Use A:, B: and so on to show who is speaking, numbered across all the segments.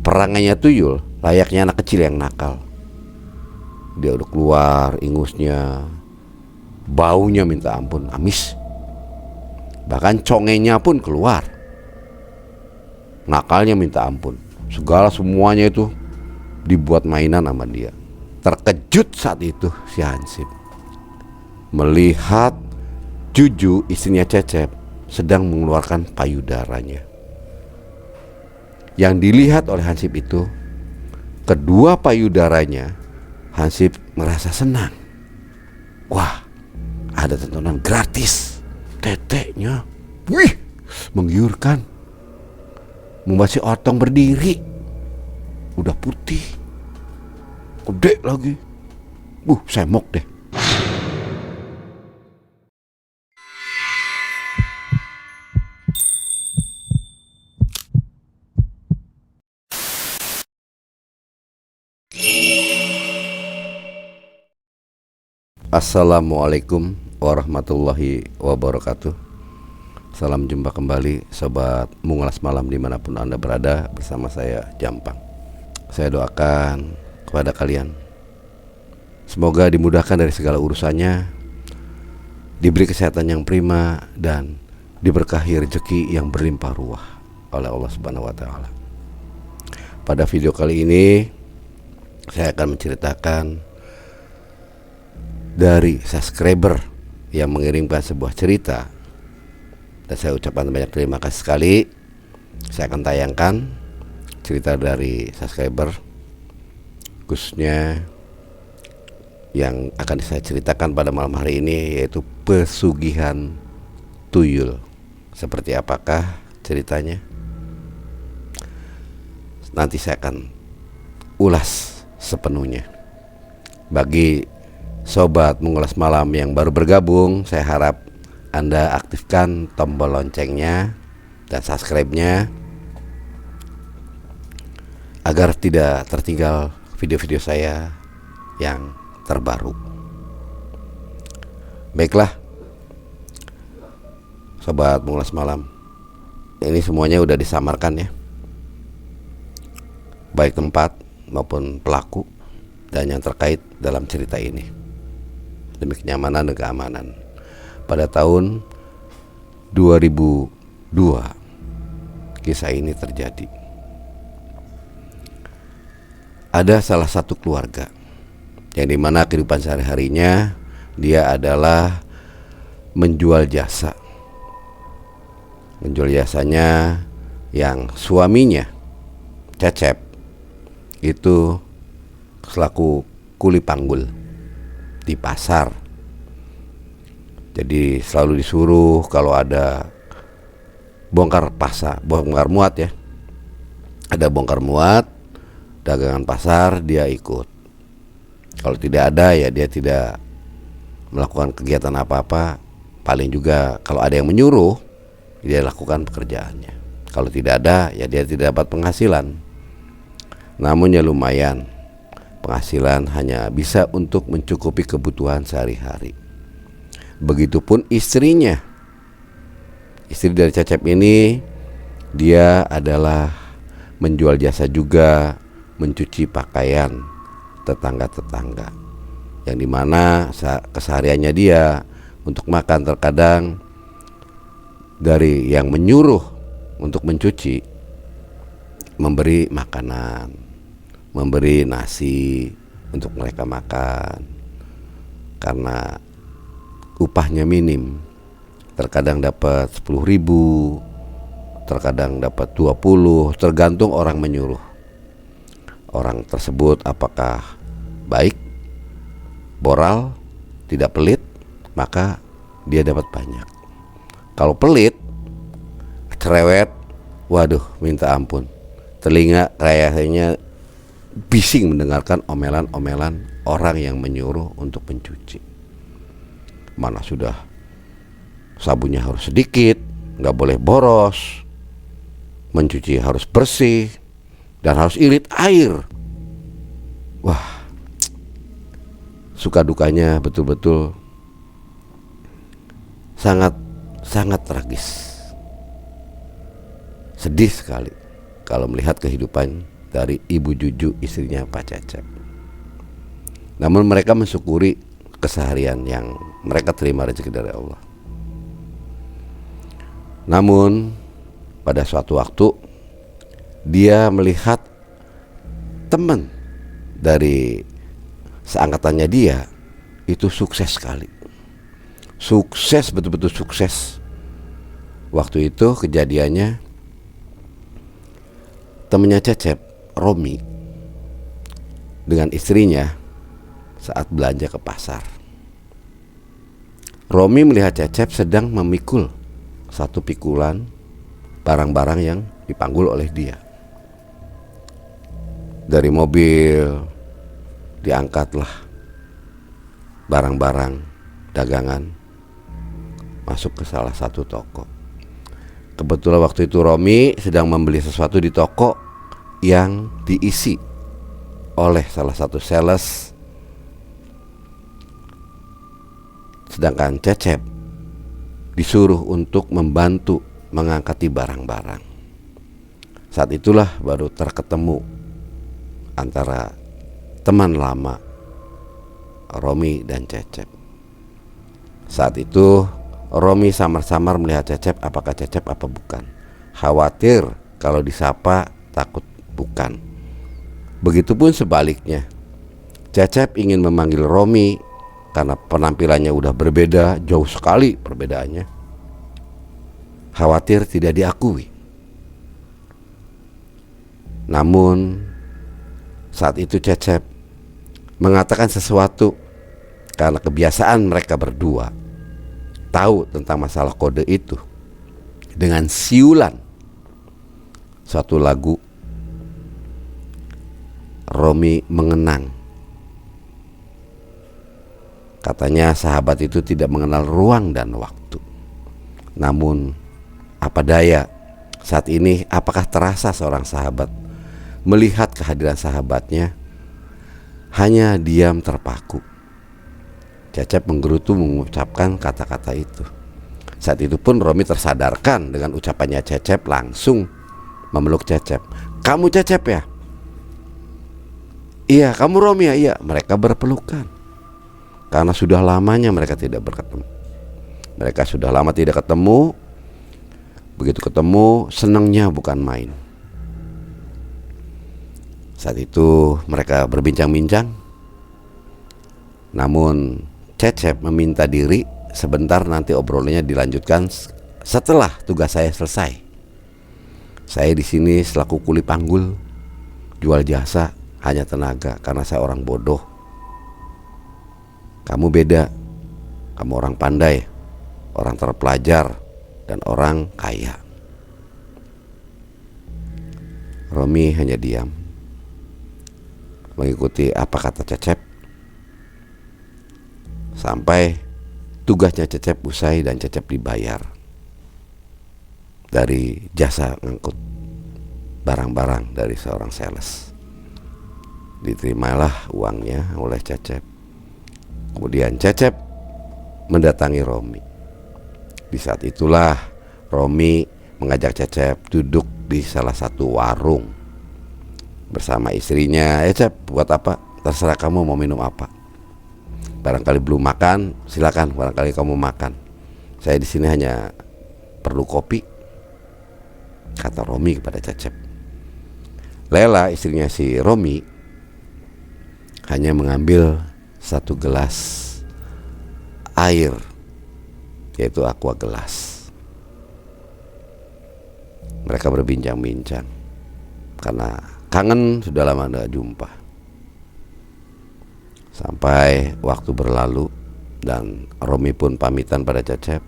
A: Perangainya tuyul layaknya anak kecil yang nakal. Dia udah keluar ingusnya, baunya minta ampun, amis. Bahkan congenya pun keluar. Nakalnya minta ampun. Segala semuanya itu dibuat mainan sama dia. Terkejut saat itu si Hansip melihat Juju, istrinya Cecep, sedang mengeluarkan payudaranya. Yang dilihat oleh Hansip itu kedua payudaranya. Hansip merasa senang. Wah, ada tontonan gratis. Teteknya, wih, menggiurkan. Membasi otong berdiri, udah putih, gede lagi. Semok deh. Assalamualaikum warahmatullahi wabarakatuh. Salam jumpa kembali Sobat Mengulas Malam dimanapun Anda berada, bersama saya Jampang. Saya doakan kepada kalian semoga dimudahkan dari segala urusannya, diberi kesehatan yang prima, dan diberkahi rezeki yang berlimpah ruah oleh Allah Subhanahu wa Ta'ala. Pada video kali ini saya akan menceritakan dari subscriber yang mengirimkan sebuah cerita, dan saya ucapkan banyak terima kasih sekali. Saya akan tayangkan cerita dari subscriber, khususnya yang akan saya ceritakan pada malam hari ini, yaitu pesugihan tuyul. Seperti apakah ceritanya? Nanti saya akan ulas sepenuhnya. Bagi Sobat Mengulas Malam yang baru bergabung, saya harap Anda aktifkan tombol loncengnya dan subscribe-nya agar tidak tertinggal video-video saya yang terbaru. Baiklah, Sobat Mengulas Malam, ini semuanya udah disamarkan ya, baik tempat maupun pelaku dan yang terkait dalam cerita ini, demi kenyamanan dan keamanan. Pada tahun 2002 kisah ini terjadi. Ada salah satu keluarga yang dimana kehidupan sehari-harinya dia adalah menjual jasa. Menjual jasanya yang suaminya Cecep itu selaku kuli panggul di pasar. Jadi selalu disuruh kalau ada bongkar muat ya, ada bongkar muat dagangan pasar, dia ikut. Kalau tidak ada ya dia tidak melakukan kegiatan apa-apa. Paling juga kalau ada yang menyuruh, dia lakukan pekerjaannya. Kalau tidak ada ya dia tidak dapat penghasilan. Namun ya lumayan, penghasilan hanya bisa untuk mencukupi kebutuhan sehari-hari. Begitupun istrinya. Istri dari Cecep ini, dia adalah menjual jasa juga, mencuci pakaian tetangga-tetangga, yang dimana kesehariannya dia untuk makan terkadang dari yang menyuruh untuk mencuci, memberi makanan, memberi nasi untuk mereka makan, karena upahnya minim. Terkadang dapat 10.000, terkadang dapat 20, tergantung orang menyuruh. Orang tersebut apakah baik, moral, tidak pelit, maka dia dapat banyak. Kalau pelit, cerewet, waduh minta ampun. Telinga kayaknya bising mendengarkan omelan-omelan orang yang menyuruh untuk mencuci. Mana sudah sabunnya harus sedikit, nggak boleh boros, mencuci harus bersih, dan harus irit air. Wah, suka dukanya betul-betul sangat tragis. Sedih sekali kalau melihat kehidupan dari Ibu Juju, istrinya Pak Cecep. Namun mereka mensyukuri keseharian yang mereka terima rezeki dari Allah. Namun pada suatu waktu dia melihat teman dari seangkatannya dia itu sukses sekali. Sukses, betul-betul sukses. Waktu itu kejadiannya, temannya Cecep, Romi, dengan istrinya saat belanja ke pasar. Romi melihat Cecep sedang memikul satu pikulan barang-barang yang dipanggul oleh dia. Dari mobil diangkatlah barang-barang dagangan masuk ke salah satu toko. Kebetulan waktu itu Romi sedang membeli sesuatu di toko yang diisi oleh salah satu sales, sedangkan Cecep disuruh untuk membantu mengangkati barang-barang. Saat itulah baru terketemu antara teman lama Romi dan Cecep. Saat itu Romi samar-samar melihat Cecep, apakah Cecep apa bukan. Khawatir kalau disapa takut bukan. Begitupun sebaliknya, Cecep ingin memanggil Romi karena penampilannya udah berbeda, jauh sekali perbedaannya. Khawatir tidak diakui. Namun saat itu Cecep mengatakan sesuatu karena kebiasaan mereka berdua tahu tentang masalah kode itu dengan siulan suatu lagu. Romi mengenang. Katanya sahabat itu tidak mengenal ruang dan waktu. Namun apa daya, saat ini apakah terasa seorang sahabat melihat kehadiran sahabatnya hanya diam terpaku. Cecep menggerutu mengucapkan kata-kata itu. Saat itu pun Romi tersadarkan dengan ucapannya Cecep, langsung memeluk Cecep. "Kamu Cecep ya?" "Iya." "Kamu Romi ya?" "Iya." Mereka berpelukan karena sudah lamanya mereka tidak bertemu. Mereka sudah lama tidak ketemu. Begitu ketemu, senangnya bukan main. Saat itu mereka berbincang-bincang. Namun Cecep meminta diri sebentar, nanti obrolannya dilanjutkan setelah tugas saya selesai. Saya di sini selaku kuli panggul, jual jasa, hanya tenaga karena saya orang bodoh. Kamu beda. Kamu orang pandai, orang terpelajar, dan orang kaya. Romi hanya diam, mengikuti apa kata Cecep, sampai tugasnya Cecep usai dan Cecep dibayar dari jasa ngangkut barang-barang dari seorang sales. Diterimalah uangnya oleh Cecep. Kemudian Cecep mendatangi Romi. Di saat itulah Romi mengajak Cecep duduk di salah satu warung bersama istrinya. "Cecep, buat apa? Terserah kamu mau minum apa. Barangkali belum makan, silakan. Barangkali kamu makan. Saya di sini hanya perlu kopi," kata Romi kepada Cecep. Lela, istrinya si Romi, hanya mengambil satu gelas air, yaitu aqua gelas. Mereka berbincang-bincang karena kangen, sudah lama tidak jumpa. Sampai waktu berlalu dan Romi pun pamitan pada Cecep.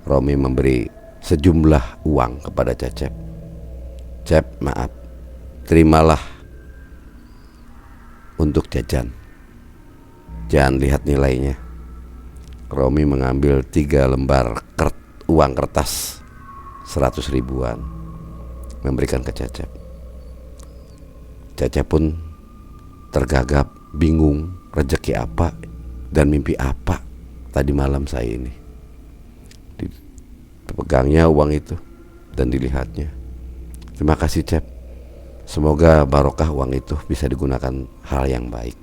A: Romi memberi sejumlah uang kepada Cecep. "Cep, maaf, terimalah untuk jajan. Jangan lihat nilainya." Romi mengambil 3 lembar uang kertas 100 ribuan, memberikan ke Cecep. Cecep pun tergagap, bingung, rezeki apa dan mimpi apa tadi malam saya ini. Dipegangnya uang itu dan dilihatnya. "Terima kasih Cep, Semoga barokah uang itu bisa digunakan hal yang baik.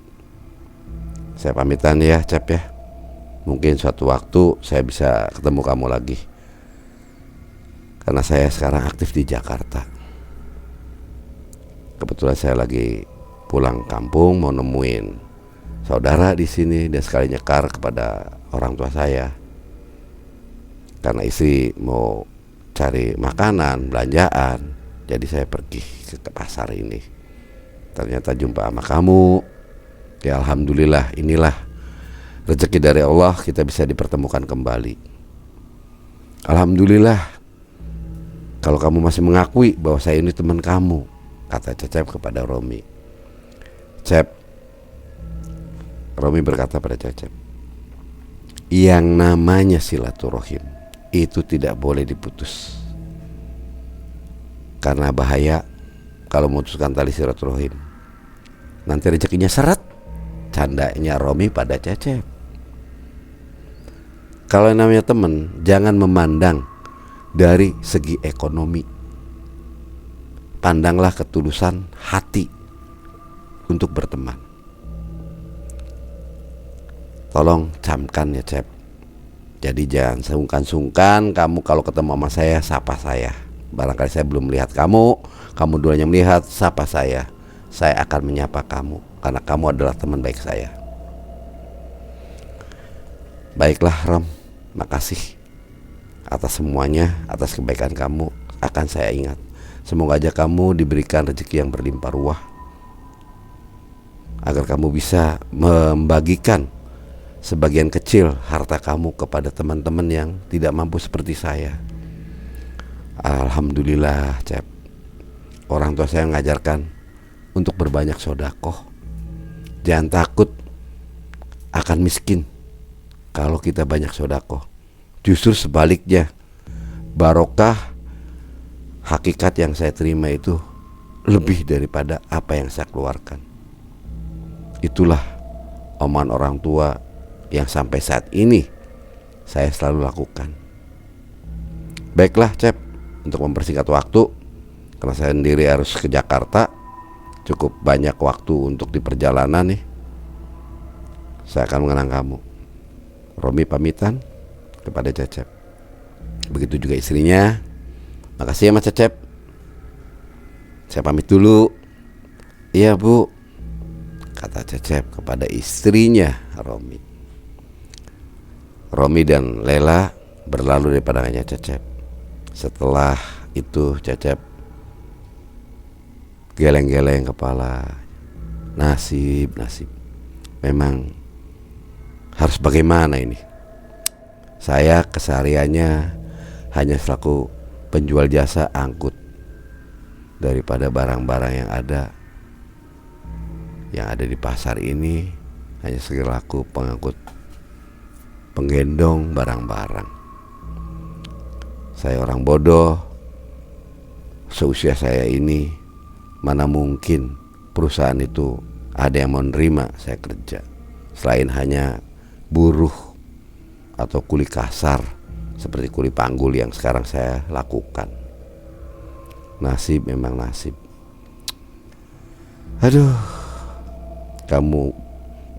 A: Saya pamitan ya Cep ya. Mungkin suatu waktu saya bisa ketemu kamu lagi, karena saya sekarang aktif di Jakarta. Kebetulan saya lagi pulang kampung, mau nemuin saudara di sini dan sekali nyekar kepada orang tua saya. Karena istri mau cari makanan, belanjaan, jadi saya pergi ke pasar ini. Ternyata jumpa sama kamu. Ya alhamdulillah, inilah rezeki dari Allah, kita bisa dipertemukan kembali. Alhamdulillah kalau kamu masih mengakui bahwa saya ini teman kamu, kata Cecep kepada Romi. Cep, Romi berkata pada Cecep, yang namanya silaturahim itu tidak boleh diputus, karena bahaya kalau memutuskan tali silaturahim, nanti rezekinya seret. Candanya Romi pada Cecep. Kalau yang namanya teman, jangan memandang dari segi ekonomi, pandanglah ketulusan hati untuk berteman. Tolong camkan ya Cep. Jadi jangan sungkan-sungkan kamu kalau ketemu sama saya, sapa saya. Barangkali saya belum melihat kamu, kamu dulunya melihat, sapa saya. Saya akan menyapa kamu, karena kamu adalah teman baik saya. Baiklah Rom, makasih atas semuanya, atas kebaikan kamu, akan saya ingat. Semoga aja kamu diberikan rezeki yang berlimpah ruah, agar kamu bisa membagikan sebagian kecil harta kamu kepada teman-teman yang tidak mampu seperti saya. Alhamdulillah Cep, orang tua saya mengajarkan untuk berbanyak sodakoh. Jangan takut akan miskin kalau kita banyak sodakoh. Justru sebaliknya, barokah hakikat yang saya terima itu lebih daripada apa yang saya keluarkan. Itulah omongan orang tua yang sampai saat ini saya selalu lakukan. Baiklah Cep, untuk mempersingkat waktu, karena saya sendiri harus ke Jakarta, cukup banyak waktu untuk di perjalanan nih, saya akan mengenang kamu. Romi pamitan kepada Cecep, begitu juga istrinya. Makasih ya Mas Cecep, saya pamit dulu. Iya Bu, kata Cecep kepada istrinya Romi. Romi dan Lela berlalu dari pandangannya Cecep. Setelah itu Cecep geleng-geleng kepala. Nasib memang harus bagaimana ini. Saya kesehariannya hanya selaku penjual jasa angkut. Daripada barang-barang yang ada di pasar ini, hanya selaku pengangkut, penggendong barang-barang. Saya orang bodoh, seusia saya ini, mana mungkin perusahaan itu ada yang mau nerima saya kerja, selain hanya buruh atau kuli kasar seperti kuli panggul yang sekarang saya lakukan. Nasib memang nasib. Aduh, kamu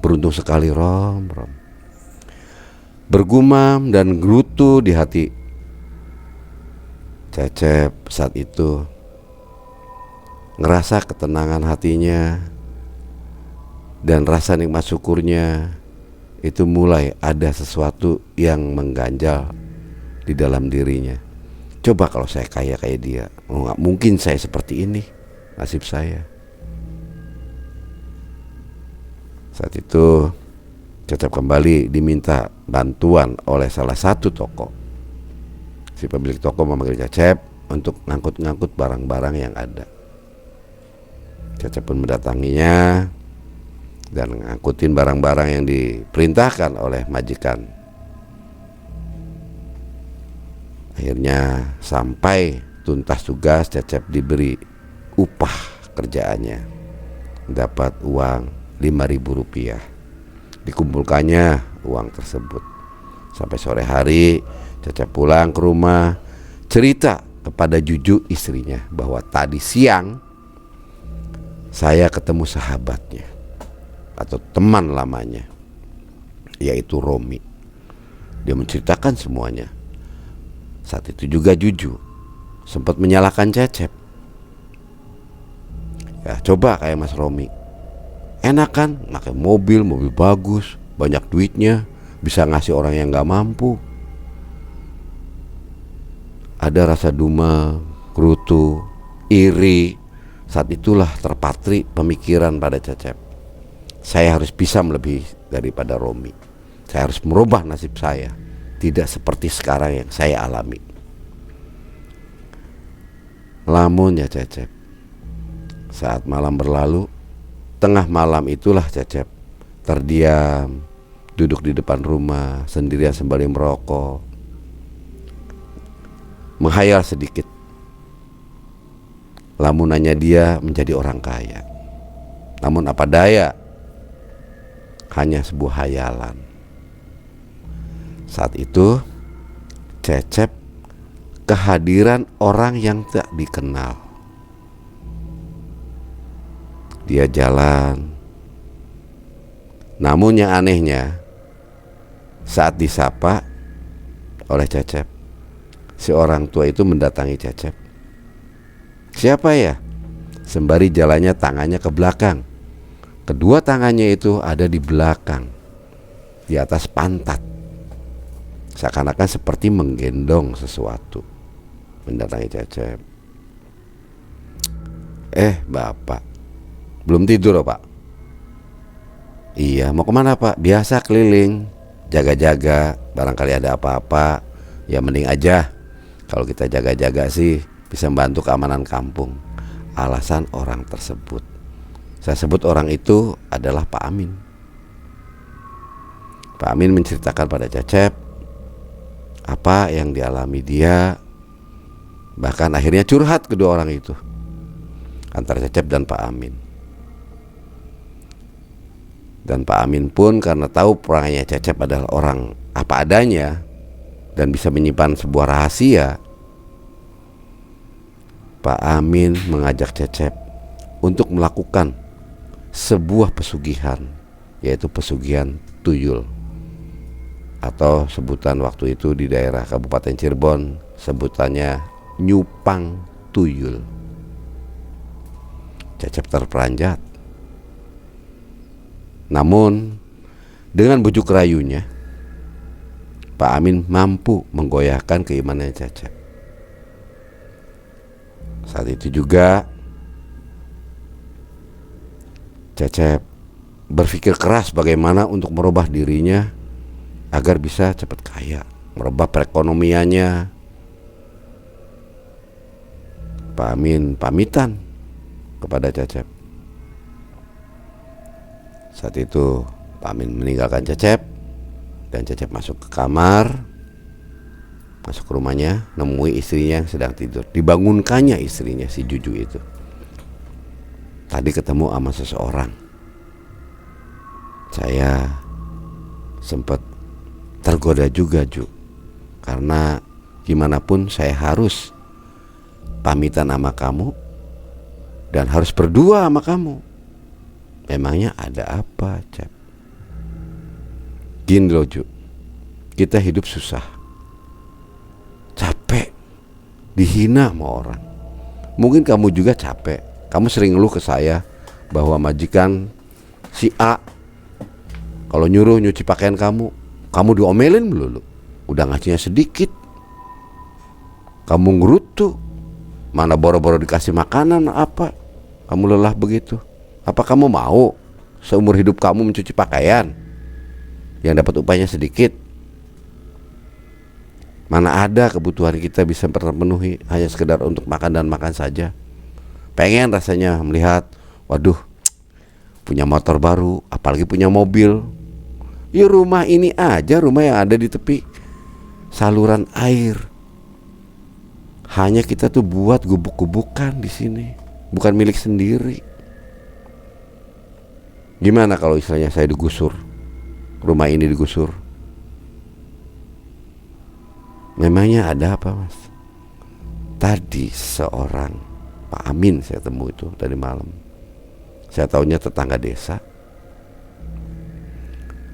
A: beruntung sekali Rom. Bergumam dan gerutu di hati Cecep saat itu, ngerasa ketenangan hatinya dan rasa nikmat syukurnya itu mulai ada sesuatu yang mengganjal di dalam dirinya. Coba kalau saya kaya kayak dia, nggak mungkin saya seperti ini, nasib saya. Saat itu Cecep kembali diminta bantuan oleh salah satu toko. Si pemilik toko memanggil Cecep untuk ngangkut-ngangkut barang-barang yang ada. Cecep pun mendatanginya dan ngangkutin barang-barang yang diperintahkan oleh majikan. Akhirnya sampai tuntas tugas, Cecep diberi upah kerjaannya, dapat uang Rp5.000. Dikumpulkannya uang tersebut. Sampai sore hari Cecep pulang ke rumah, cerita kepada Juju istrinya bahwa tadi siang saya ketemu sahabatnya atau teman lamanya, yaitu Romi. Dia menceritakan semuanya. Saat itu juga Juju sempat menyalahkan Cecep. Ya coba kayak Mas Romi, enak kan pakai mobil bagus, banyak duitnya, bisa ngasih orang yang gak mampu. Ada rasa duma, gerutu, iri. Saat itulah terpatri pemikiran pada Cecep. Saya harus bisa melebihi daripada Romi. Saya harus merubah nasib saya, tidak seperti sekarang yang saya alami. Lamun ya Cecep, saat malam berlalu, tengah malam itulah Cecep terdiam, duduk di depan rumah sendirian sembari merokok, menghayal sedikit. Lamunannya dia menjadi orang kaya. Namun apa daya, hanya sebuah hayalan. Saat itu Cecep kehadiran orang yang tak dikenal. Dia jalan. Namun yang anehnya, saat disapa oleh Cecep, si orang tua itu mendatangi Cecep. Siapa ya? Sembari jalannya tangannya ke belakang. Kedua tangannya itu ada di belakang, di atas pantat, seakan-akan seperti menggendong sesuatu. Mendatangi Cecep. Bapak, belum tidur Pak? Iya, mau kemana Pak? Biasa keliling, jaga-jaga, barangkali ada apa-apa. Ya mending aja, kalau kita jaga-jaga sih bisa membantu keamanan kampung. Alasan orang tersebut, saya sebut orang itu adalah Pak Amin. Pak Amin menceritakan pada Cecep apa yang dialami dia. Bahkan akhirnya curhat kedua orang itu, antara Cecep dan Pak Amin. Dan Pak Amin pun karena tahu perangannya Cecep adalah orang apa adanya dan bisa menyimpan sebuah rahasia, Pak Amin mengajak Cecep untuk melakukan sebuah pesugihan, yaitu pesugihan tuyul, atau sebutan waktu itu di daerah Kabupaten Cirebon sebutannya nyupang tuyul. Cecep terperanjat. Namun dengan bujuk rayunya, Pak Amin mampu menggoyahkan keimanannya Cecep. Saat itu juga Cecep berpikir keras bagaimana untuk merubah dirinya agar bisa cepat kaya, merubah perekonomiannya. Pak Amin pamitan kepada Cecep. Saat itu Pak Amin meninggalkan Cecep dan Cecep masuk ke kamar, masuk ke rumahnya, nemui istrinya yang sedang tidur. Dibangunkannya istrinya, si Juju itu. Tadi ketemu sama seseorang. Saya sempat tergoda juga Ju, karena gimana pun saya harus pamitan sama kamu dan harus berdua sama kamu. Memangnya ada apa, Cep? Gini loh Ju, kita hidup susah, capek, dihina sama orang. Mungkin kamu juga capek. Kamu sering ngeluh ke saya bahwa majikan si A kalau nyuruh nyuci pakaian kamu diomelin melulu. Udah ngasihnya sedikit, kamu ngerutu. Mana boro-boro dikasih makanan apa, kamu lelah begitu. Apa kamu mau seumur hidup kamu mencuci pakaian yang dapat upahnya sedikit? Mana ada kebutuhan kita bisa terpenuhi hanya sekedar untuk makan dan makan saja. Pengen rasanya melihat, waduh, punya motor baru, apalagi punya mobil. Ya rumah ini aja, rumah yang ada di tepi saluran air, hanya kita tuh buat gubuk-gubukan di sini, bukan milik sendiri. Gimana kalau istilahnya saya digusur, rumah ini digusur? Memangnya ada apa Mas? Tadi seorang Pak Amin saya temui itu tadi malam. Saya tahunya tetangga desa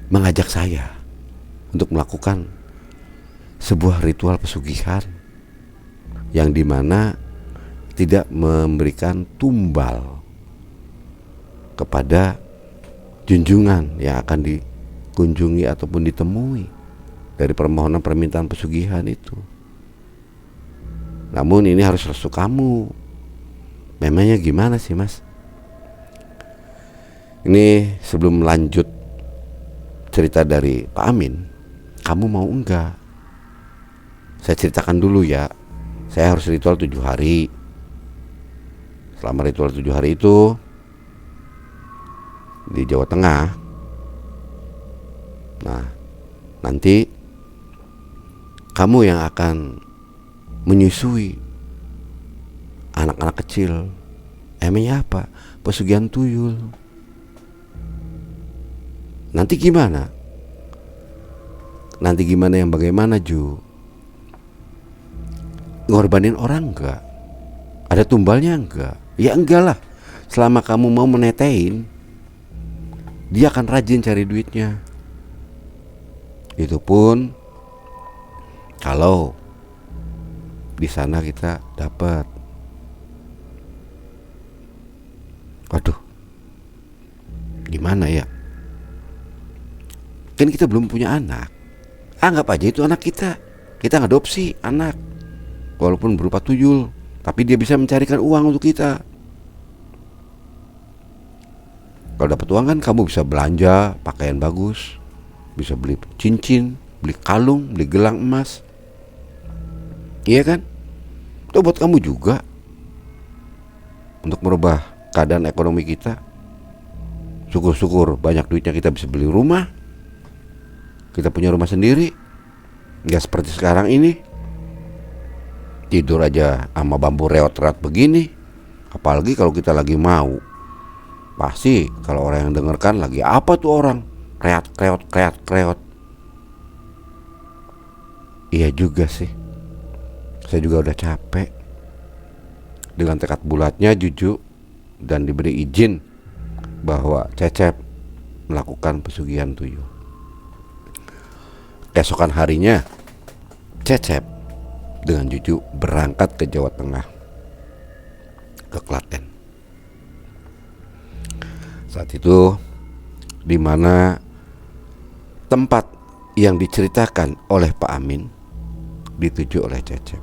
A: mengajak saya untuk melakukan sebuah ritual pesugihan yang dimana tidak memberikan tumbal kepada junjungan yang akan dikunjungi ataupun ditemui dari permohonan permintaan pesugihan itu. Namun ini harus restu kamu. Memangnya gimana sih, Mas? Ini sebelum lanjut cerita dari Pak Amin, kamu mau enggak? Saya ceritakan dulu ya. Saya harus ritual 7 hari. Selama ritual 7 hari itu di Jawa Tengah. Nah, nanti kamu yang akan menyusui anak-anak kecil. Emangnya apa? Pesugihan tuyul. Nanti gimana? Nanti gimana yang bagaimana, Ju? Ngorbanin orang enggak? Ada tumbalnya enggak? Ya enggak lah. Selama kamu mau menetein, dia akan rajin cari duitnya. Itu pun kalau di sana kita dapat. Waduh, gimana ya? Kan kita belum punya anak. Anggap aja itu anak kita. Kita ngadopsi anak, walaupun berupa tuyul, tapi dia bisa mencarikan uang untuk kita. Kalau dapat uang kan kamu bisa belanja pakaian bagus, bisa beli cincin, beli kalung, beli gelang emas. Iya kan? Itu buat kamu juga, untuk merubah keadaan ekonomi kita. Syukur-syukur banyak duitnya kita bisa beli rumah. Kita punya rumah sendiri. Gak seperti sekarang ini, tidur aja sama bambu reot-reot begini. Apalagi kalau kita lagi mau. Pasti kalau orang yang dengarkan lagi apa tuh orang? Kreot. Iya juga sih. Saya juga udah capek. Dengan tekad bulatnya Juju dan diberi izin bahwa Cecep melakukan pesugihan tuyul. Keesokan harinya Cecep dengan Juju berangkat ke Jawa Tengah, ke Klaten. Saat itu di mana tempat yang diceritakan oleh Pak Amin dituju oleh Cecep.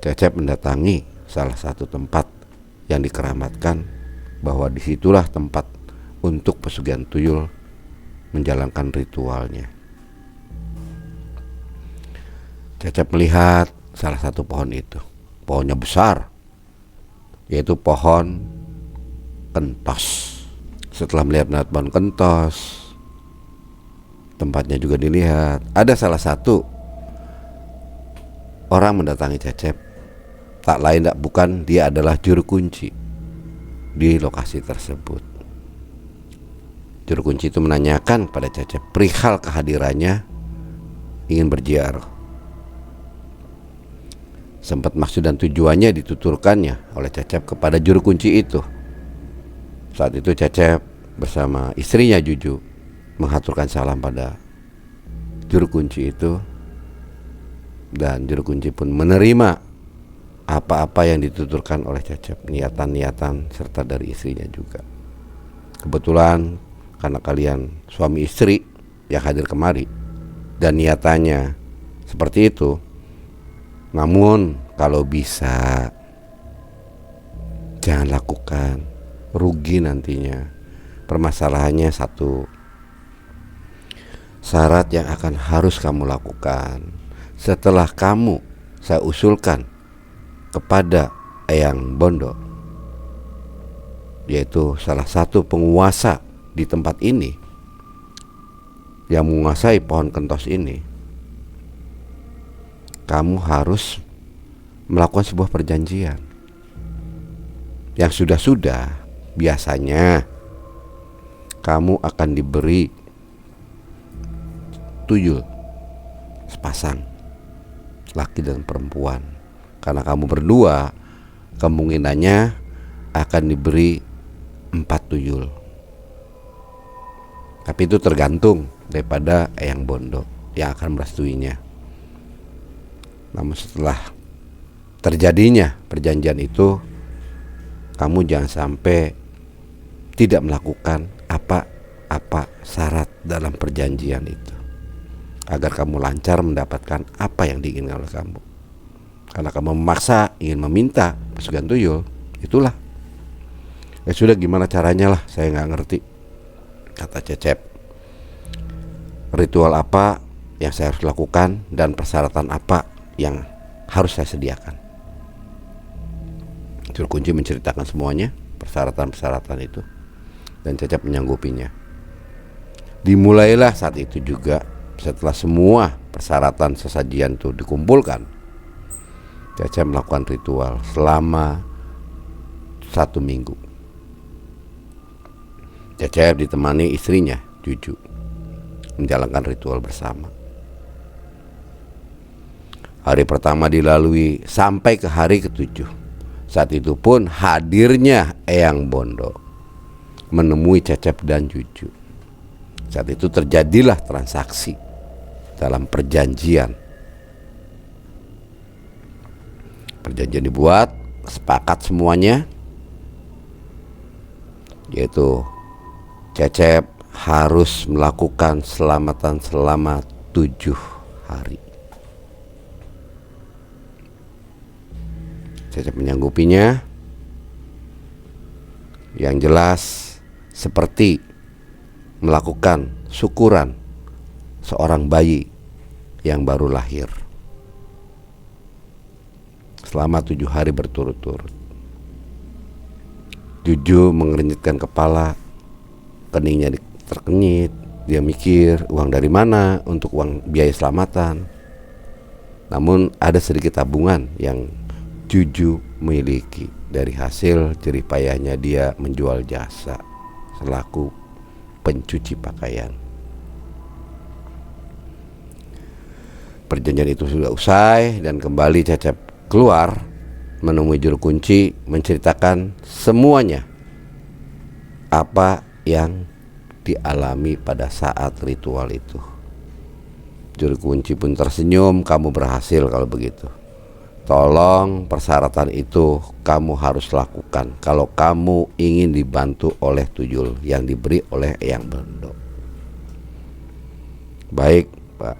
A: Cecep mendatangi salah satu tempat yang dikeramatkan bahwa disitulah tempat untuk pesugihan tuyul menjalankan ritualnya. Cecep melihat salah satu pohon itu. Pohonnya besar, yaitu pohon kentos. Setelah melihat pohon kentos, tempatnya juga dilihat. Ada salah satu orang mendatangi Cecep. Tak lain tak bukan, dia adalah juru kunci di lokasi tersebut. Juru kunci itu menanyakan pada Cecep perihal kehadirannya, ingin berziarah. Sempat maksud dan tujuannya dituturkannya oleh Cecep kepada juru kunci itu. Saat itu Cecep bersama istrinya Juju menghaturkan salam pada juru kunci itu, dan juru kunci pun menerima apa-apa yang dituturkan oleh Cecep, niatan-niatan serta dari istrinya juga. Kebetulan karena kalian suami istri yang hadir kemari dan niatannya seperti itu, namun kalau bisa jangan lakukan, rugi nantinya. Permasalahannya satu, syarat yang akan harus kamu lakukan setelah saya usulkan kepada Eyang Bondo, yaitu salah satu penguasa di tempat ini yang menguasai pohon kentos ini. Kamu harus melakukan sebuah perjanjian yang sudah biasanya kamu akan diberi tuyul sepasang, laki dan perempuan. Karena kamu berdua, kemungkinannya akan diberi 4 tuyul. Tapi itu tergantung daripada Eyang Bondo yang akan merestuinya. Namun setelah terjadinya perjanjian itu, kamu jangan sampai tidak melakukan apa syarat dalam perjanjian itu, agar kamu lancar mendapatkan apa yang diinginkan oleh kamu. Karena kamu memaksa ingin meminta pesugihan tuyul, itulah. Ya sudah, gimana caranya lah, saya nggak ngerti, kata Cecep. Ritual apa yang saya harus lakukan dan persyaratan apa yang harus saya sediakan. Juru kunci menceritakan semuanya, persyaratan-persyaratan itu, dan Cecep menyanggupinya. Dimulailah saat itu juga. Setelah semua persyaratan sesajian itu dikumpulkan, Cecep melakukan ritual selama 1 minggu. Cecep ditemani istrinya Juju menjalankan ritual bersama. Hari pertama dilalui sampai ke hari ke-7. Saat itu pun hadirnya Eyang Bondo menemui Cecep dan Juju. Saat itu terjadilah transaksi dalam perjanjian. Perjanjian dibuat, sepakat semuanya, yaitu Cecep harus melakukan selamatan selama 7 hari. Cecep menyanggupinya. Yang jelas seperti melakukan syukuran seorang bayi yang baru lahir selama 7 hari berturut-turut. Juju mengernyitkan kepala, keningnya terkenyit. Dia mikir uang dari mana untuk uang biaya selamatan. Namun ada sedikit tabungan yang Juju miliki dari hasil jerih payahnya dia menjual jasa selaku pencuci pakaian. Perjanjian itu sudah usai dan kembali Cecep keluar menemui juru kunci, menceritakan semuanya apa yang dialami pada saat ritual itu. Juru kunci pun tersenyum, kamu berhasil kalau begitu. Tolong persyaratan itu kamu harus lakukan kalau kamu ingin dibantu oleh tuyul yang diberi oleh Eyang Bondo. Baik Pak,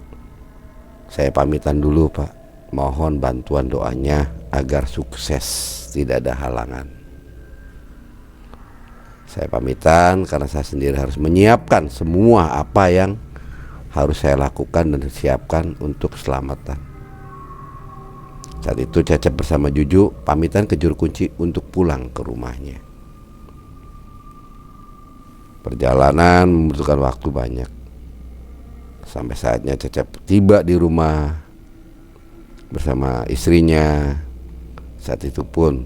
A: saya pamitan dulu Pak. Mohon bantuan doanya agar sukses, tidak ada halangan. Saya pamitan karena saya sendiri harus menyiapkan semua apa yang harus saya lakukan dan siapkan untuk keselamatan. Saat itu Cecep bersama Juju pamitan ke juru kunci untuk pulang ke rumahnya. Perjalanan membutuhkan waktu banyak. Sampai saatnya Cecep tiba di rumah bersama istrinya. Saat itu pun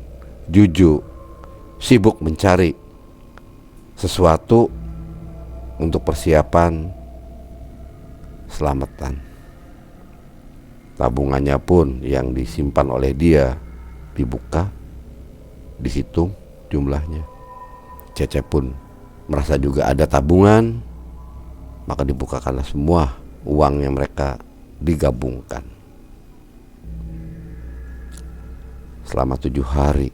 A: Juju sibuk mencari sesuatu untuk persiapan selamatan. Tabungannya pun yang disimpan oleh dia dibuka, dihitung jumlahnya. Cecep pun merasa juga ada tabungan, maka dibukakanlah semua uangnya mereka digabungkan. Selama 7 hari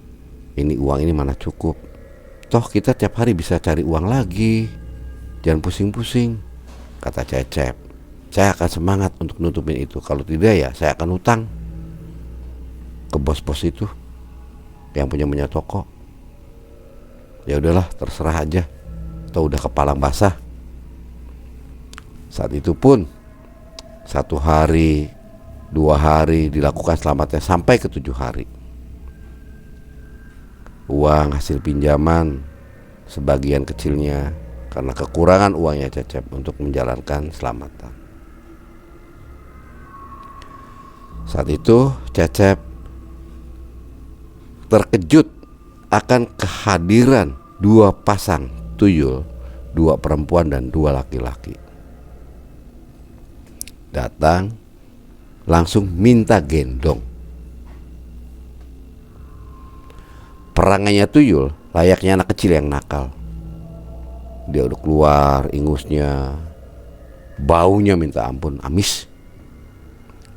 A: ini uang ini mana cukup. Toh kita tiap hari bisa cari uang lagi. Jangan pusing-pusing, kata Cecep. Saya akan semangat untuk nutupin itu. Kalau tidak ya saya akan utang ke bos-bos itu yang punya toko. Ya udahlah, terserah aja. Atau udah kepalang basah. Saat itu pun 1 hari, 2 hari dilakukan selamatnya sampai ke 7 hari. Uang hasil pinjaman sebagian kecilnya karena kekurangan uangnya Cecep untuk menjalankan selamatan. Saat itu Cecep terkejut akan kehadiran 2 pasang tuyul, 2 perempuan dan 2 laki-laki. Datang langsung minta gendong. Perangainya tuyul layaknya anak kecil yang nakal. Dia udah keluar ingusnya, baunya minta ampun, amis.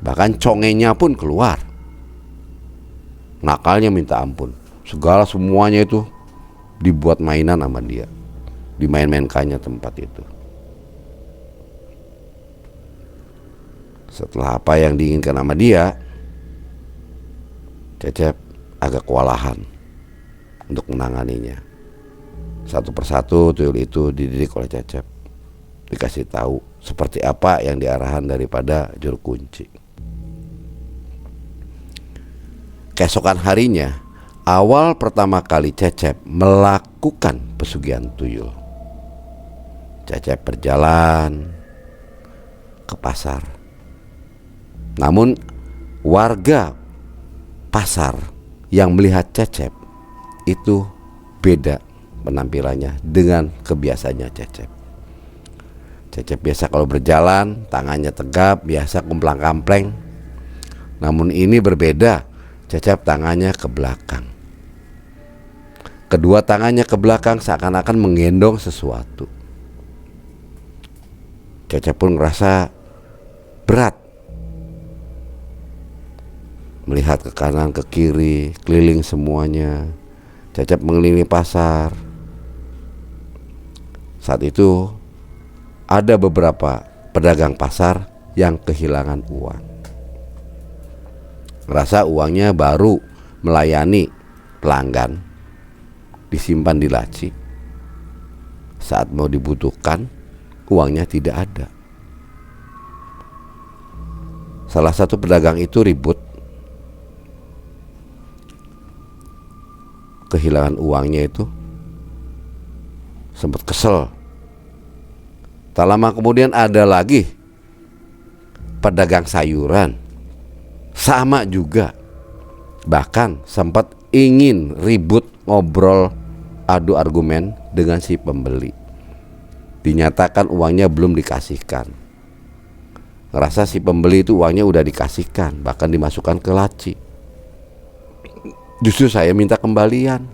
A: Bahkan congenya pun keluar. Nakalnya minta ampun. Segala semuanya itu dibuat mainan sama dia, dimain-mainkannya tempat itu. Setelah apa yang diinginkan sama dia, Cecep agak kewalahan untuk menanganinya. Satu persatu tuyul itu dididik oleh Cecep, dikasih tahu seperti apa yang diarahan daripada juru kunci. Keesokan harinya, awal pertama kali Cecep melakukan pesugihan tuyul, Cecep berjalan ke pasar. Namun warga pasar yang melihat Cecep itu beda penampilannya dengan kebiasaannya Cecep. Cecep biasa kalau berjalan tangannya tegap, biasa kumplang-kampleng. Namun ini berbeda, Cecep tangannya ke belakang. Kedua tangannya ke belakang seakan-akan menggendong sesuatu. Cecep pun ngerasa berat. Melihat ke kanan ke kiri, keliling semuanya. Cecep mengelilingi pasar. Saat itu ada beberapa pedagang pasar yang kehilangan uang. Ngerasa uangnya baru melayani pelanggan, disimpan di laci. Saat mau dibutuhkan, uangnya tidak ada. Salah satu pedagang itu ribut, kehilangan uangnya itu, sempat kesel. Tak lama kemudian ada lagi pedagang sayuran, sama juga, bahkan sempat ingin ribut, ngobrol, adu argumen dengan si pembeli. Dinyatakan uangnya belum dikasihkan. Ngerasa si pembeli itu uangnya udah dikasihkan, bahkan dimasukkan ke laci. Justru saya minta kembalian,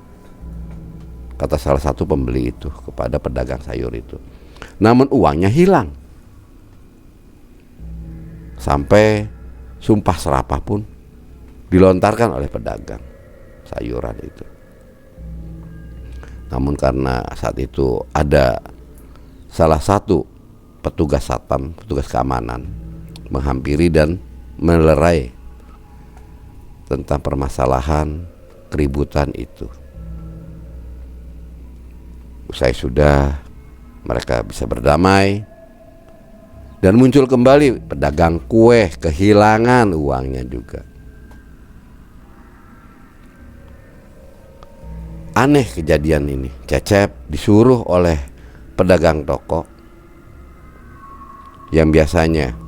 A: kata salah satu pembeli itu kepada pedagang sayur itu. Namun uangnya hilang. Sampai sumpah serapah pun dilontarkan oleh pedagang sayuran itu. Namun karena saat itu ada salah satu petugas satpam, petugas keamanan, menghampiri dan melerai tentang permasalahan keributan itu. Usai sudah mereka bisa berdamai, dan muncul kembali pedagang kue kehilangan uangnya juga. Aneh kejadian ini. Cecep disuruh oleh pedagang toko yang biasanya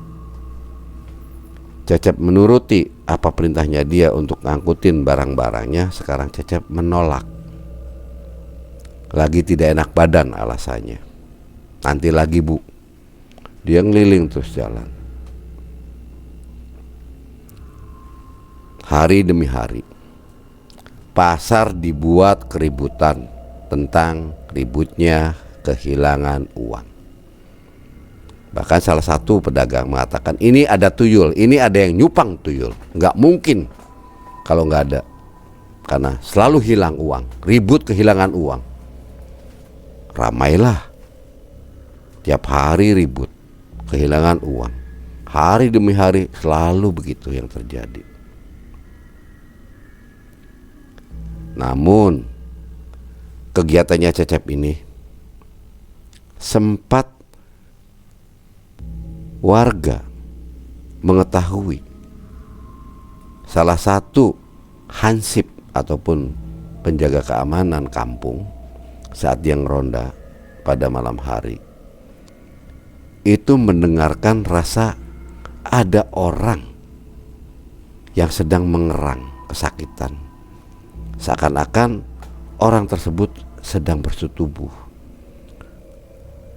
A: Cecep menuruti apa perintahnya dia untuk ngangkutin barang-barangnya, sekarang Cecep menolak. Lagi tidak enak badan alasannya. Nanti lagi bu. Dia ngeliling terus jalan. Hari demi hari, pasar dibuat keributan tentang ributnya kehilangan uang. Bahkan salah satu pedagang mengatakan, ini ada tuyul, ini ada yang nyupang tuyul. Nggak mungkin kalau nggak ada, karena selalu hilang uang, ribut kehilangan uang. Ramailah, tiap hari ribut kehilangan uang. Hari demi hari selalu begitu yang terjadi. Namun kegiatannya Cecep ini sempat warga mengetahui salah satu hansip ataupun penjaga keamanan kampung saat dia ngeronda pada malam hari itu mendengarkan rasa ada orang yang sedang mengerang kesakitan, seakan-akan orang tersebut sedang bersetubuh.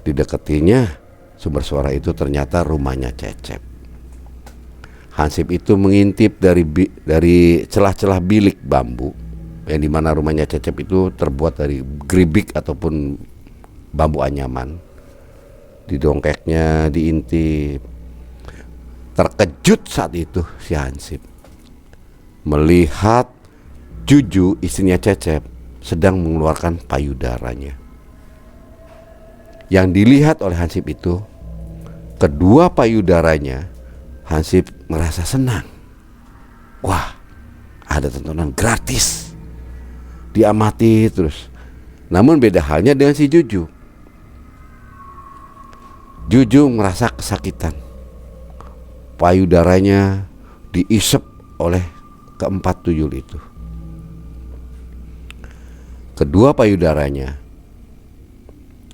A: Didekatinya sumber suara itu ternyata rumahnya Cecep. Hansip itu mengintip dari celah-celah bilik bambu yang dimana rumahnya Cecep itu terbuat dari geribik ataupun bambu anyaman. Didongkeknya, diintip. Terkejut saat itu si Hansip melihat Juju, istrinya Cecep, sedang mengeluarkan payudaranya. Yang dilihat oleh Hansip itu kedua payudaranya. Hansip merasa senang. Wah, ada tontonan gratis. Diamati terus. Namun beda halnya dengan si Juju. Juju merasa kesakitan. Payudaranya diisep oleh keempat tuyul itu. Kedua payudaranya,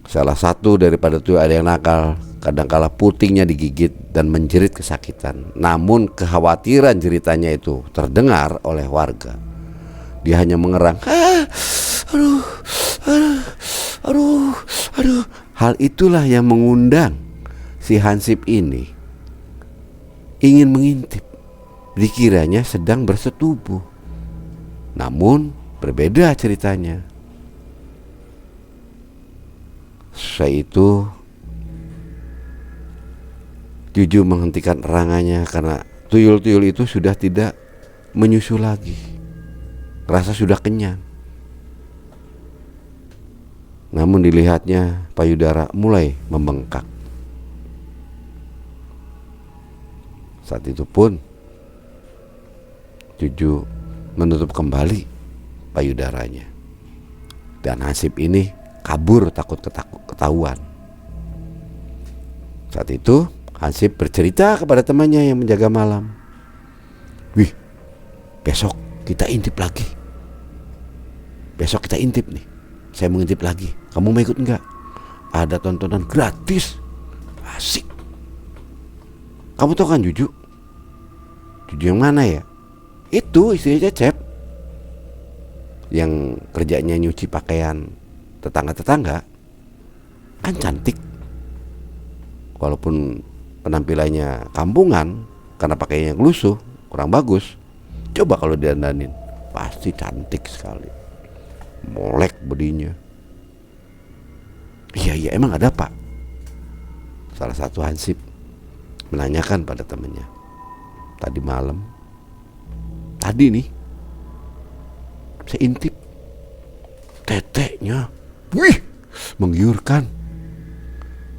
A: salah satu daripada tuyul ada yang nakal, kadangkala putingnya digigit dan menjerit kesakitan. Namun kekhawatiran jeritanya itu terdengar oleh warga. Dia hanya mengerang, aduh, aduh, aduh, aduh. Hal itulah yang mengundang si Hansip ini ingin mengintip. Dikiranya sedang bersetubuh. Namun berbeda ceritanya. Setelah itu Juju menghentikan erangannya karena tuyul-tuyul itu sudah tidak menyusu lagi. Rasa sudah kenyang. Namun dilihatnya payudara mulai membengkak. Saat itu pun Juju menutup kembali payudaranya. Dan Hansip ini kabur takut ketahuan. Saat itu Hansip bercerita kepada temannya yang menjaga malam. Wih, besok kita intip lagi. Besok kita intip nih. Saya mau intip lagi. Kamu mau ikut enggak? Ada tontonan gratis. Asik. Kamu tahu kan Juju? Juju yang mana ya? Itu istrinya Cecep, yang kerjanya nyuci pakaian tetangga-tetangga. Kan cantik. Walaupun penampilannya kampungan karena pakaiannya lusuh, kurang bagus. Coba kalau didandanin, pasti cantik sekali. Molek bodinya. Iya emang ada pak? Salah satu Hansip menanyakan pada temannya. Tadi malam, tadi nih, saya intip teteknya. Wih, menggiurkan.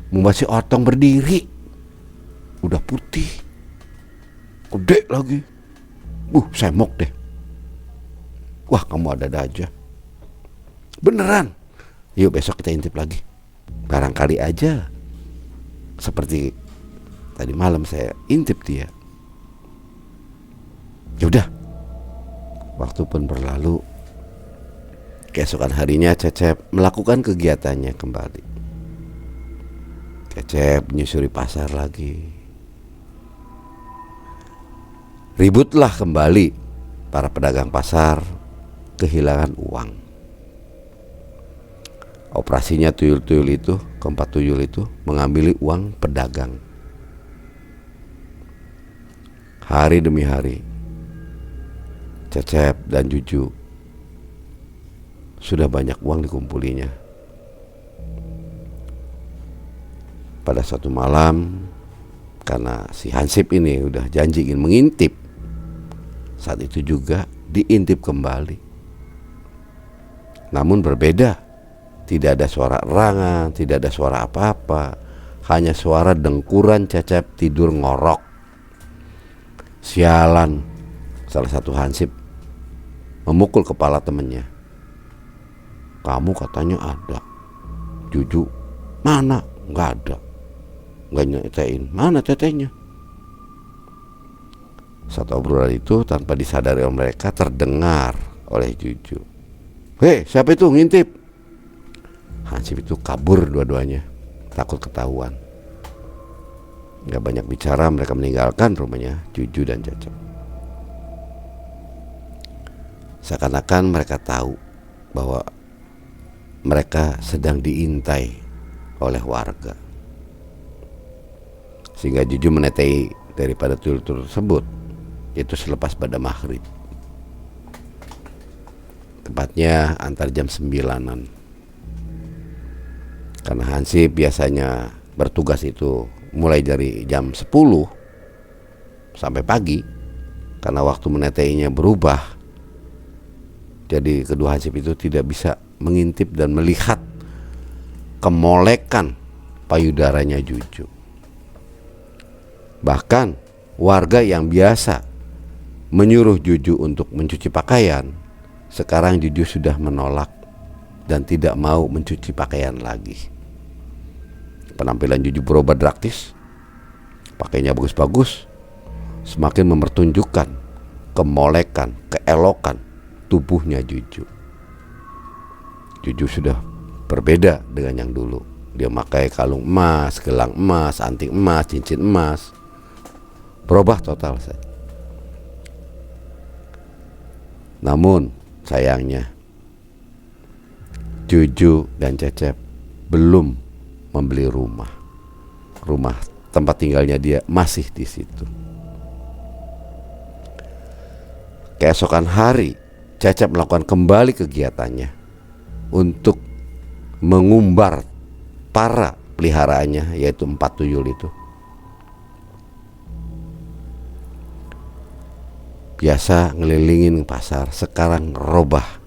A: Masih otong berdiri. Udah putih, gede lagi. Semok deh. Wah, kamu ada-ada aja. Beneran. Yuk besok kita intip lagi. Barangkali aja seperti tadi malam saya intip dia. Ya udah. Waktu pun berlalu. Keesokan harinya Cecep melakukan kegiatannya kembali. Cecep menyusuri pasar lagi. Ributlah kembali para pedagang pasar kehilangan uang. Operasinya tuyul-tuyul itu, keempat tuyul itu mengambil uang pedagang. Hari demi hari Cecep dan Juju sudah banyak uang dikumpulinya. Pada suatu malam, karena si Hansip ini udah janji ingin mengintip, saat itu juga diintip kembali. Namun berbeda. Tidak ada suara erangan, tidak ada suara apa-apa. Hanya suara dengkuran Cecep tidur ngorok. Sialan, salah satu Hansip memukul kepala temannya. Kamu katanya ada. Juju, mana? Nggak ada. Nggak nyetain. Mana tetenya? Satu obrolan itu tanpa disadari oleh mereka terdengar oleh Juju. Hei, siapa itu ngintip? Hansip itu kabur dua-duanya, takut ketahuan. Gak banyak bicara, mereka meninggalkan rumahnya Juju dan Cecep. Seakan-akan mereka tahu bahwa mereka sedang diintai oleh warga. Sehingga Juju menetai daripada tuyul-tuyul tersebut, yaitu selepas pada maghrib. tepatnya antar jam 9-an. Karena Hansip biasanya bertugas itu mulai dari jam 10 sampai pagi. Karena waktu meneteinya berubah, jadi kedua Hansip itu tidak bisa mengintip dan melihat kemolekan payudaranya Juju. Bahkan warga yang biasa menyuruh Juju untuk mencuci pakaian, sekarang Juju sudah menolak dan tidak mau mencuci pakaian lagi. Penampilan Juju berubah drastis, pakainya bagus-bagus, semakin mempertunjukkan kemolekan, keelokan tubuhnya Juju. Juju sudah berbeda dengan yang dulu. Dia pakai kalung emas, gelang emas, anting emas, cincin emas. Berubah total saja. Namun sayangnya Juju dan Cecep belum membeli rumah. Rumah tempat tinggalnya dia masih di situ. Keesokan hari, Cecep melakukan kembali kegiatannya untuk mengumbar para peliharaannya, yaitu 4 tuyul itu. Biasa ngelilingin pasar, sekarang robah.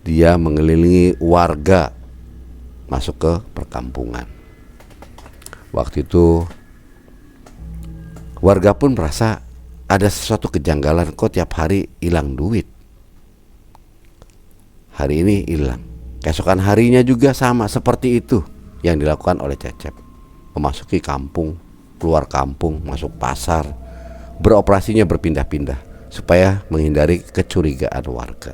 A: Dia mengelilingi warga masuk ke perkampungan. Waktu itu warga pun merasa ada sesuatu kejanggalan, kok tiap hari hilang duit. Hari ini hilang. Keesokan harinya juga sama seperti itu yang dilakukan oleh Cecep. Memasuki kampung, keluar kampung, masuk pasar, beroperasinya berpindah-pindah supaya menghindari kecurigaan warga.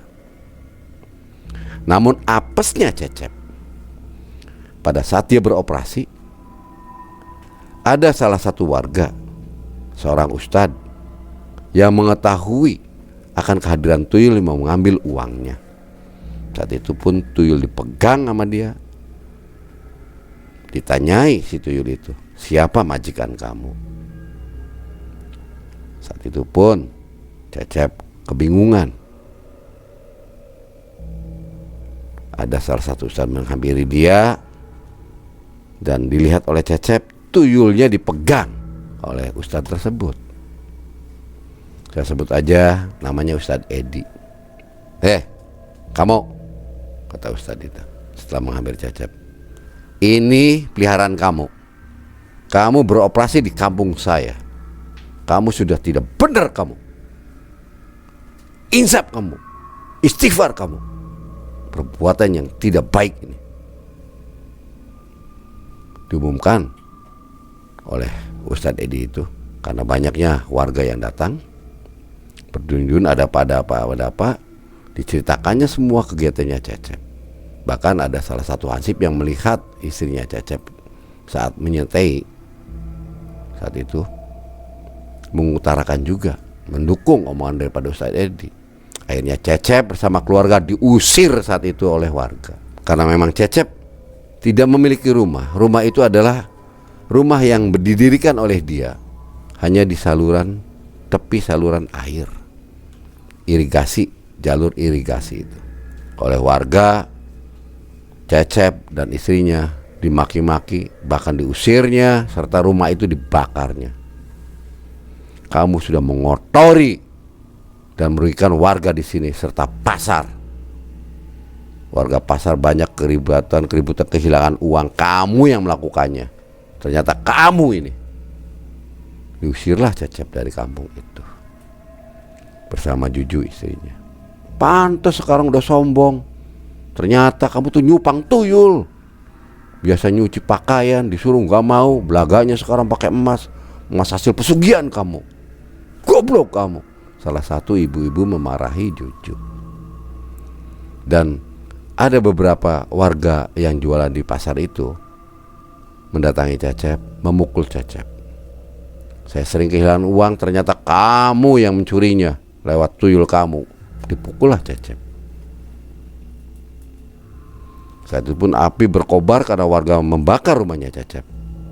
A: Namun apesnya Cecep, pada saat dia beroperasi, ada salah satu warga, seorang ustadz, yang mengetahui akan kehadiran tuyul yang mau mengambil uangnya. Saat itu pun tuyul dipegang sama dia. Ditanyai si tuyul itu, siapa majikan kamu? Saat itu pun Cecep kebingungan. Ada salah satu ustadz menghampiri dia, dan dilihat oleh Cecep, tuyulnya dipegang oleh ustadz tersebut. Saya sebut aja namanya Ustadz Edi. Kamu, kata ustadz itu setelah menghampiri Cecep, ini peliharaan kamu. Kamu beroperasi di kampung saya. Kamu sudah tidak benar kamu. Insaf kamu. Istighfar kamu. Perbuatan yang tidak baik ini. Diumumkan oleh Ustadz Edi itu karena banyaknya warga yang datang. Berduyun ada apa, diceritakannya semua kegiatannya Cecep. Bahkan ada salah satu Hansip yang melihat istrinya Cecep saat menyertai. Saat itu mengutarakan juga, mendukung omongan daripada Ustadz Edi. Akhirnya Cecep bersama keluarga diusir saat itu oleh warga. Karena memang Cecep tidak memiliki rumah. Rumah itu adalah rumah yang didirikan oleh dia, hanya di saluran, tepi saluran air irigasi, jalur irigasi itu. Oleh warga, Cecep dan istrinya dimaki-maki, bahkan diusirnya, serta rumah itu dibakarnya. Kamu sudah mengotori dan merugikan warga di sini serta pasar. Warga pasar banyak keributan, kehilangan uang. Kamu yang melakukannya. Ternyata kamu ini. Diusirlah Cecep dari kampung itu bersama Juju istrinya. Pantas sekarang udah sombong. Ternyata kamu tuh nyupang tuyul. Biasa nyuci pakaian disuruh gak mau, belaganya sekarang pakai emas. Emas hasil pesugihan kamu. Goblok kamu. Salah satu ibu-ibu memarahi Juju. Dan ada beberapa warga yang jualan di pasar itu mendatangi Cecep, memukul Cecep. Saya sering kehilangan uang, ternyata kamu yang mencurinya lewat tuyul kamu. Dipukullah Cecep. Saat itu pun api berkobar karena warga membakar rumahnya Cecep.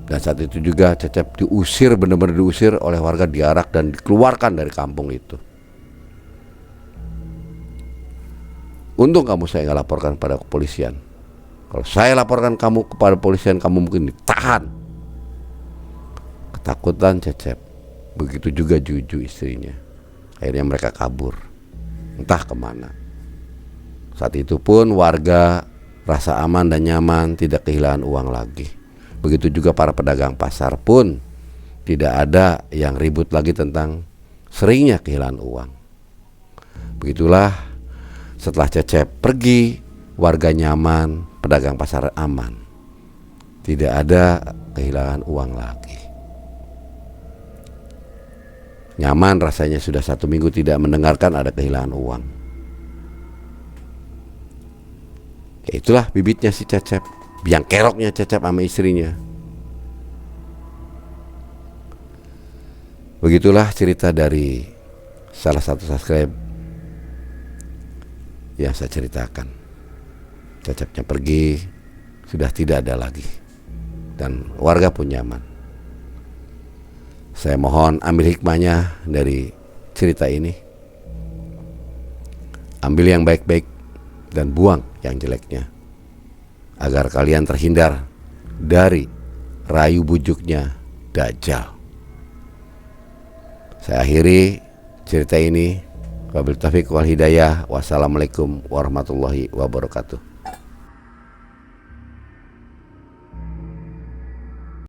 A: Dan saat itu juga Cecep diusir, benar-benar diusir oleh warga, diarak dan dikeluarkan dari kampung itu. Untung kamu saya nggak laporkan pada kepolisian. Kalau saya laporkan kamu kepada kepolisian, kamu mungkin ditahan. Ketakutan Cecep. Begitu juga Juju istrinya. Akhirnya mereka kabur, entah kemana. Saat itu pun warga rasa aman dan nyaman, tidak kehilangan uang lagi. Begitu juga para pedagang pasar pun tidak ada yang ribut lagi tentang seringnya kehilangan uang. Begitulah, setelah Cecep pergi, warga nyaman, pedagang pasar aman. Tidak ada kehilangan uang lagi. Nyaman rasanya sudah 1 minggu tidak mendengarkan ada kehilangan uang. Ya itulah bibitnya si Cecep, biang keroknya Cecep sama istrinya. Begitulah cerita dari salah satu subscribe yang saya ceritakan. Cecepnya pergi, sudah tidak ada lagi, dan warga pun nyaman. Saya mohon ambil hikmahnya dari cerita ini. Ambil yang baik-baik dan buang yang jeleknya, agar kalian terhindar dari rayu bujuknya Dajjal. Saya akhiri cerita ini. Wabillahi taufiq wal hidayah. Wassalamualaikum warahmatullahi wabarakatuh.